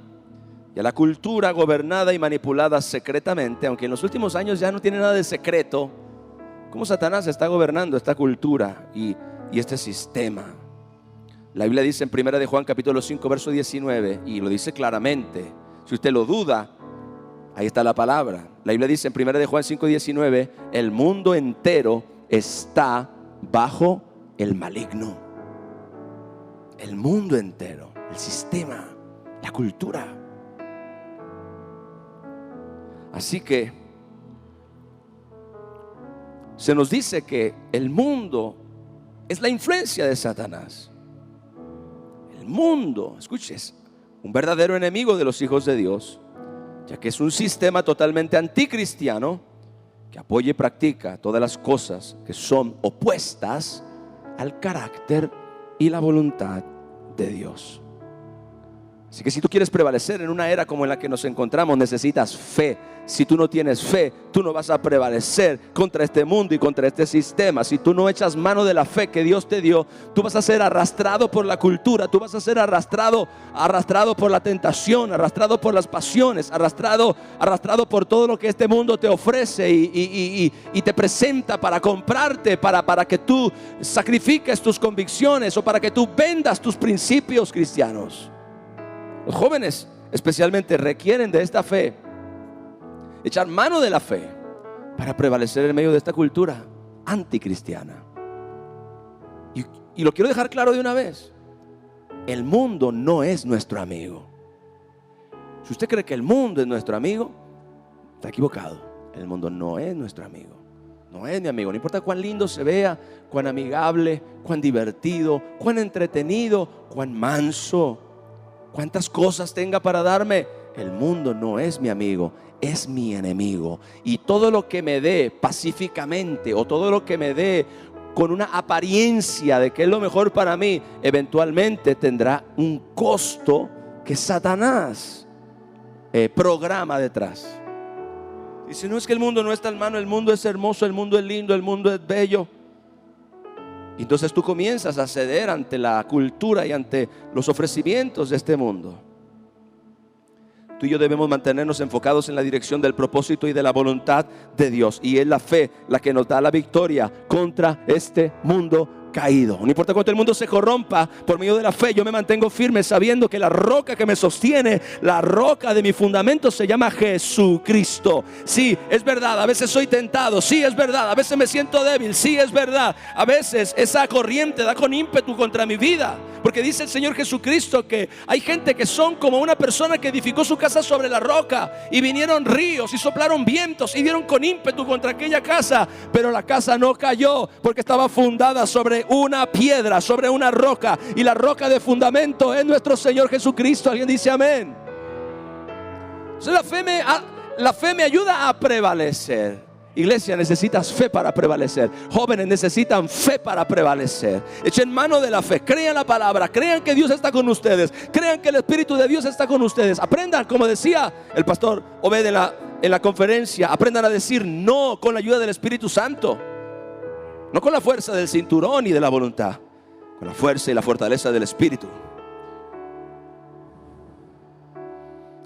y a la cultura gobernada y manipulada secretamente, aunque en los últimos años ya no tiene nada de secreto, cómo Satanás está gobernando esta cultura y este sistema. La Biblia dice en 1 de Juan capítulo 5 verso 19, y lo dice claramente. Si usted lo duda, ahí está la palabra. La Biblia dice en 1 de Juan 5, 19, el mundo entero está bajo el maligno. El mundo entero, el sistema, la cultura. Así que se nos dice que el mundo es la influencia de Satanás. El mundo, escuches, un verdadero enemigo de los hijos de Dios, ya que es un sistema totalmente anticristiano que apoya y practica todas las cosas que son opuestas al carácter y la voluntad de Dios. Así que si tú quieres prevalecer en una era como en la que nos encontramos, necesitas fe. Si tú no tienes fe, tú no vas a prevalecer contra este mundo y contra este sistema. Si tú no echas mano de la fe que Dios te dio, tú vas a ser arrastrado por la cultura, tú vas a ser arrastrado por la tentación, arrastrado por las pasiones, arrastrado por todo lo que este mundo te ofrece y te presenta para comprarte, para que tú sacrifiques tus convicciones o para que tú vendas tus principios cristianos. Los jóvenes especialmente requieren de esta fe, echar mano de la fe para prevalecer en medio de esta cultura anticristiana. Y lo quiero dejar claro de una vez: el mundo no es nuestro amigo. Si usted cree que el mundo es nuestro amigo, está equivocado. El mundo no es nuestro amigo. No es mi amigo. No importa cuán lindo se vea, cuán amigable, cuán divertido, cuán entretenido, cuán manso, cuántas cosas tenga para darme, el mundo no es mi amigo, es mi enemigo. Y todo lo que me dé pacíficamente, o todo lo que me dé con una apariencia de que es lo mejor para mí, eventualmente tendrá un costo que Satanás programa detrás. Dice, no, es que el mundo no es tan malo, el mundo es hermoso, el mundo es lindo, el mundo es bello. Entonces tú comienzas a ceder ante la cultura y ante los ofrecimientos de este mundo. Tú y yo debemos mantenernos enfocados en la dirección del propósito y de la voluntad de Dios. Y es la fe la que nos da la victoria contra este mundo caído. No importa cuánto el mundo se corrompa, por medio de la fe yo me mantengo firme, sabiendo que la roca que me sostiene, la roca de mi fundamento, se llama Jesucristo. Sí, es verdad, a veces soy tentado, sí, es verdad, a veces me siento débil, sí, es verdad, a veces esa corriente da con ímpetu contra mi vida, porque dice el Señor Jesucristo que hay gente que son como una persona que edificó su casa sobre la roca, y vinieron ríos y soplaron vientos y dieron con ímpetu contra aquella casa, pero la casa no cayó porque estaba fundada sobre una piedra, sobre una roca, y la roca de fundamento es nuestro Señor Jesucristo. ¿Alguien dice amén? Entonces la fe me ayuda a prevalecer. Iglesia, necesitas fe para prevalecer. Jóvenes necesitan fe para prevalecer. Echen mano de la fe, crean la palabra, crean que Dios está con ustedes, crean que el Espíritu de Dios está con ustedes. Aprendan, como decía el pastor Obed en la conferencia, aprendan a decir no con la ayuda del Espíritu Santo. No con la fuerza del cinturón y de la voluntad, con la fuerza y la fortaleza del Espíritu.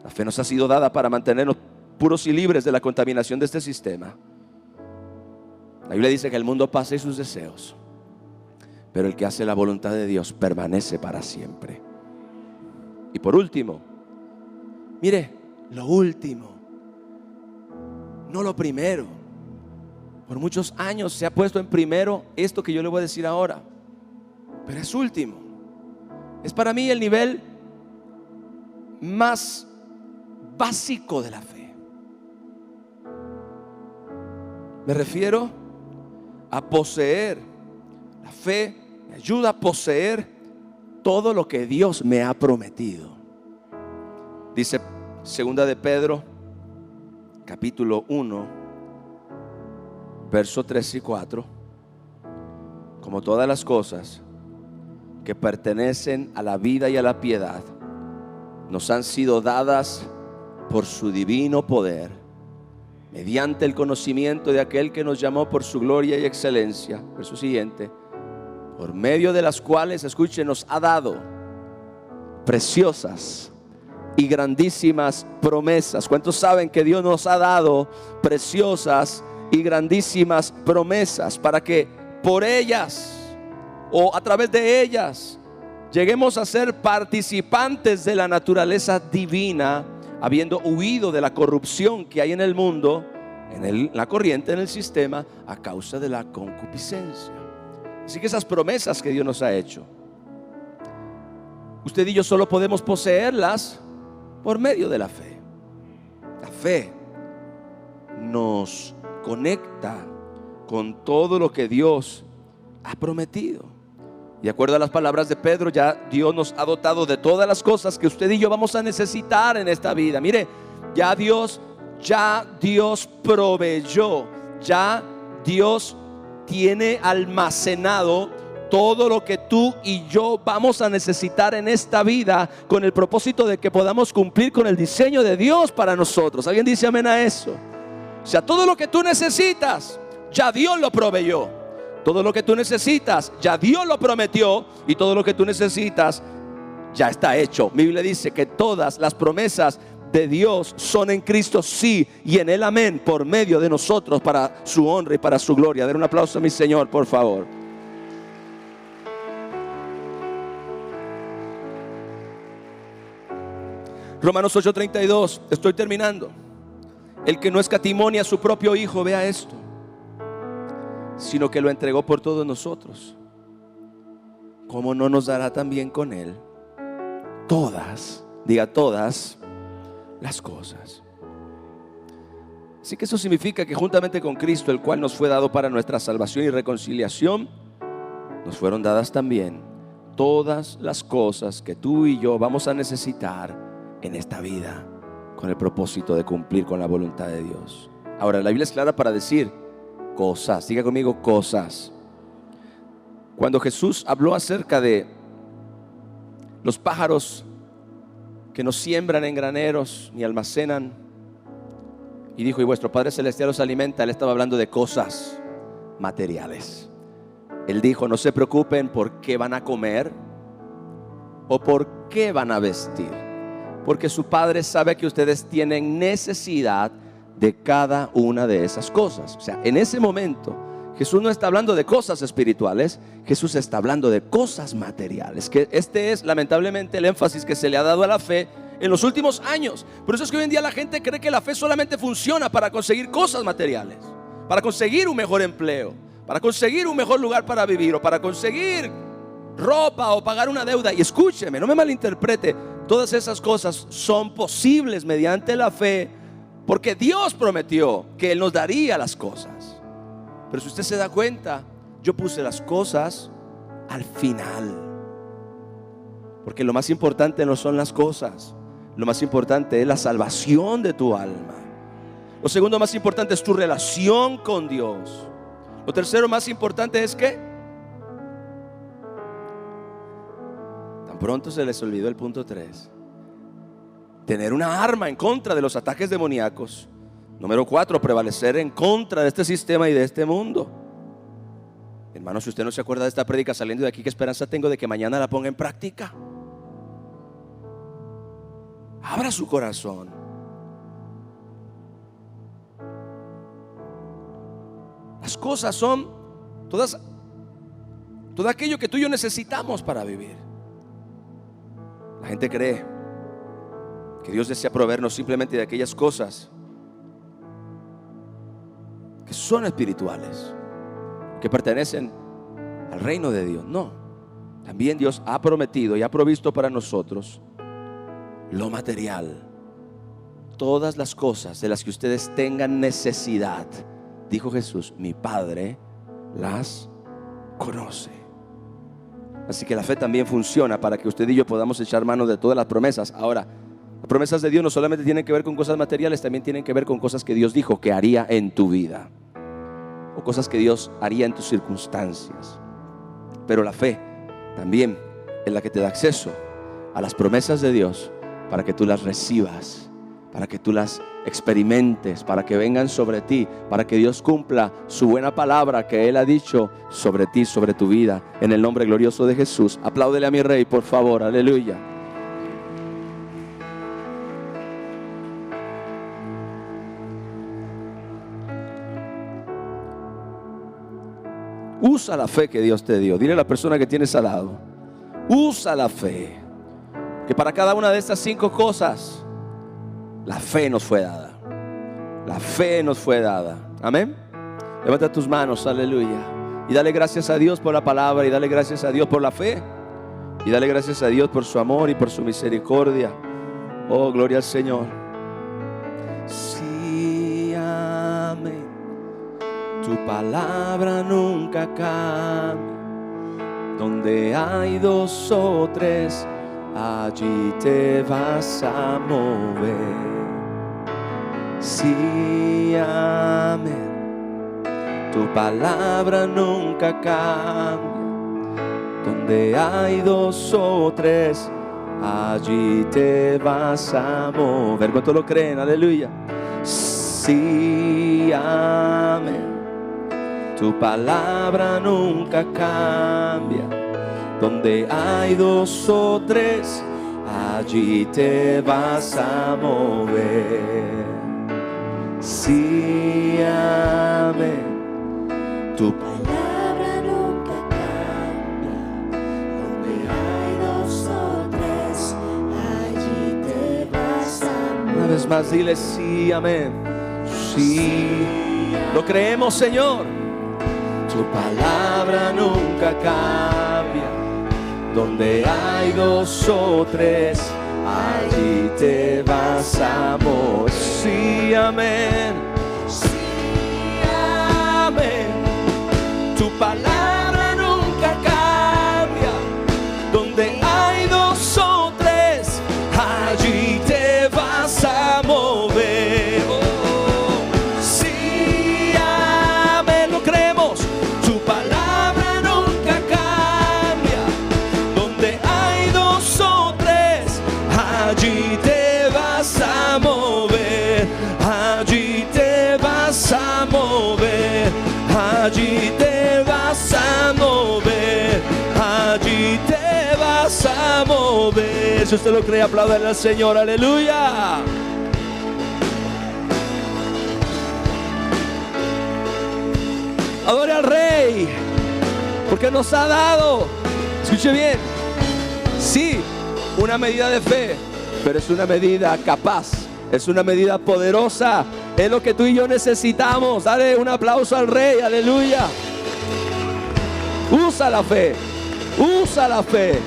La fe nos ha sido dada para mantenernos puros y libres de la contaminación de este sistema. La Biblia dice que el mundo pasa y sus deseos, pero el que hace la voluntad de Dios permanece para siempre. Y por último, mire, lo último, no lo primero. Por muchos años se ha puesto en primero esto que yo le voy a decir ahora, pero es último. Es para mí el nivel más básico de la fe. Me refiero a poseer. La fe me ayuda a poseer todo lo que Dios me ha prometido. Dice segunda de Pedro, capítulo 1, verso 3 y 4. Como todas las cosas que pertenecen a la vida y a la piedad nos han sido dadas por su divino poder, mediante el conocimiento de aquel que nos llamó por su gloria y excelencia. Verso siguiente. Por medio de las cuales, escuchen, nos ha dado preciosas y grandísimas promesas. ¿Cuántos saben que Dios nos ha dado preciosas y grandísimas promesas para que por ellas o a través de ellas lleguemos a ser participantes de la naturaleza divina, habiendo huido de la corrupción que hay en el mundo, la corriente, en el sistema, a causa de la concupiscencia? Así que esas promesas que Dios nos ha hecho, usted y yo solo podemos poseerlas por medio de la fe. La fe nos conecta con todo lo que Dios ha prometido. De acuerdo a las palabras de Pedro, ya Dios nos ha dotado de todas las cosas que usted y yo vamos a necesitar en esta vida. Mire, ya Dios proveyó, ya Dios tiene almacenado todo lo que tú y yo vamos a necesitar en esta vida, con el propósito de que podamos cumplir con el diseño de Dios para nosotros. ¿Alguien dice amén a eso? O sea, todo lo que tú necesitas, ya Dios lo proveyó. Todo lo que tú necesitas, ya Dios lo prometió. Y todo lo que tú necesitas, ya está hecho. Mi Biblia dice que todas las promesas de Dios son en Cristo sí y en Él amén, por medio de nosotros, para su honra y para su gloria. Den un aplauso a mi Señor, por favor. Romanos 8:32, estoy terminando. El que no escatimó ni a su propio hijo, vea esto, sino que lo entregó por todos nosotros, ¿cómo no nos dará también con Él todas, diga todas las cosas? Así que eso significa que juntamente con Cristo, el cual nos fue dado para nuestra salvación y reconciliación, nos fueron dadas también todas las cosas que tú y yo vamos a necesitar en esta vida, con el propósito de cumplir con la voluntad de Dios. Ahora, la Biblia es clara para decir cosas. Diga conmigo, cosas. Cuando Jesús habló acerca de los pájaros que no siembran en graneros ni almacenan, y dijo, y vuestro Padre Celestial los alimenta, Él estaba hablando de cosas materiales. Él dijo, no se preocupen por qué van a comer o por qué van a vestir, porque su Padre sabe que ustedes tienen necesidad de cada una de esas cosas. O sea, en ese momento Jesús no está hablando de cosas espirituales, Jesús está hablando de cosas materiales, que este es lamentablemente el énfasis que se le ha dado a la fe en los últimos años. Por eso es que hoy en día la gente cree que la fe solamente funciona para conseguir cosas materiales, para conseguir un mejor empleo, para conseguir un mejor lugar para vivir, o para conseguir ropa o pagar una deuda. Y escúcheme, no me malinterprete, todas esas cosas son posibles mediante la fe, porque Dios prometió que Él nos daría las cosas. Pero si usted se da cuenta, yo puse las cosas al final, porque lo más importante no son las cosas, lo más importante es la salvación de tu alma. Lo segundo más importante es tu relación con Dios. Lo tercero más importante es que tan pronto se les olvidó el punto 3, tener una arma en contra de los ataques demoníacos. Número 4, prevalecer en contra de este sistema y de este mundo. Hermano, si usted no se acuerda de esta prédica saliendo de aquí, ¿qué esperanza tengo de que mañana la ponga en práctica? Abra su corazón. Las cosas son todo aquello que tú y yo necesitamos para vivir. La gente cree que Dios desea proveernos simplemente de aquellas cosas que son espirituales, que pertenecen al reino de Dios. No, también Dios ha prometido y ha provisto para nosotros lo material, todas las cosas de las que ustedes tengan necesidad. Dijo Jesús, mi Padre las conoce. Así que la fe también funciona para que usted y yo podamos echar mano de todas las promesas. Ahora, las promesas de Dios no solamente tienen que ver con cosas materiales, también tienen que ver con cosas que Dios dijo que haría en tu vida, o cosas que Dios haría en tus circunstancias. Pero la fe también es la que te da acceso a las promesas de Dios para que tú las recibas, para que tú las experimentes, para que vengan sobre ti, para que Dios cumpla su buena palabra que Él ha dicho sobre ti, sobre tu vida, en el nombre glorioso de Jesús. Apláudele a mi Rey, por favor, aleluya. Usa la fe que Dios te dio. Dile a la persona que tienes al lado: usa la fe, que para cada una de estas 5 cosas la fe nos fue dada. La fe nos fue dada. Amén. Levanta tus manos, aleluya, y dale gracias a Dios por la palabra, y dale gracias a Dios por la fe, y dale gracias a Dios por su amor y por su misericordia. Oh, gloria al Señor. Sí, amén. Tu palabra nunca cambia. Donde hay 2 o 3, allí te vas a mover. Sí, amén. Tu palabra nunca cambia. Donde hay 2 o 3, allí te vas a mover. ¿Cuántos lo creen? Aleluya. Sí, amén. Tu palabra nunca cambia. Donde hay 2 o 3, allí te vas a mover. Sí, amén. Tu palabra nunca cambia. Donde hay 2 o 3, allí te vas a mover. Una vez más dile: sí, amén. Sí, lo creemos, Señor. Tu palabra nunca cambia. Donde hay 2 o 3, allí te vas a mover. Sí, amén. Sí, amén. Tu palabra nunca cambia. Donde hay 2 o 3, allí te vas a mover. Oh, sí, amén. Lo creemos. Tu palabra nunca cambia. Donde hay 2 o 3, allí te vas a mover. Allí te vas a mover. Allí te vas a mover. Allí te vas a mover. Si usted lo cree, apláudale al Señor, aleluya. Adore al Rey, porque nos ha dado, escuche bien, sí, una medida de fe, pero es una medida capaz, es una medida poderosa. Es lo que tú y yo necesitamos. Dale un aplauso al Rey, aleluya. Usa la fe, usa la fe,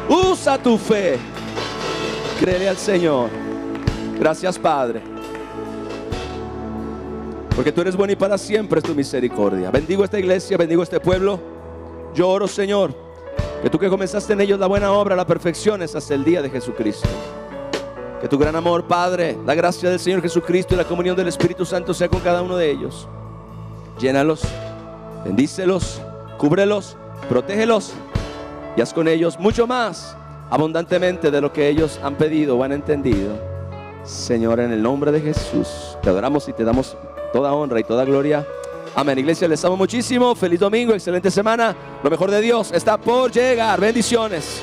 usa tu fe. Créele al Señor. Gracias, Padre, porque tú eres bueno y para siempre es tu misericordia. Bendigo esta iglesia, bendigo este pueblo. Yo oro, Señor, que tú que comenzaste en ellos la buena obra la perfecciones hasta el día de Jesucristo. Que tu gran amor, Padre, la gracia del Señor Jesucristo y la comunión del Espíritu Santo sea con cada uno de ellos. Llénalos, bendícelos, cúbrelos, protégelos y haz con ellos mucho más abundantemente de lo que ellos han pedido o han entendido. Señor, en el nombre de Jesús, te adoramos y te damos toda honra y toda gloria. Amén. Iglesia, les amo muchísimo. Feliz domingo, excelente semana. Lo mejor de Dios está por llegar. Bendiciones.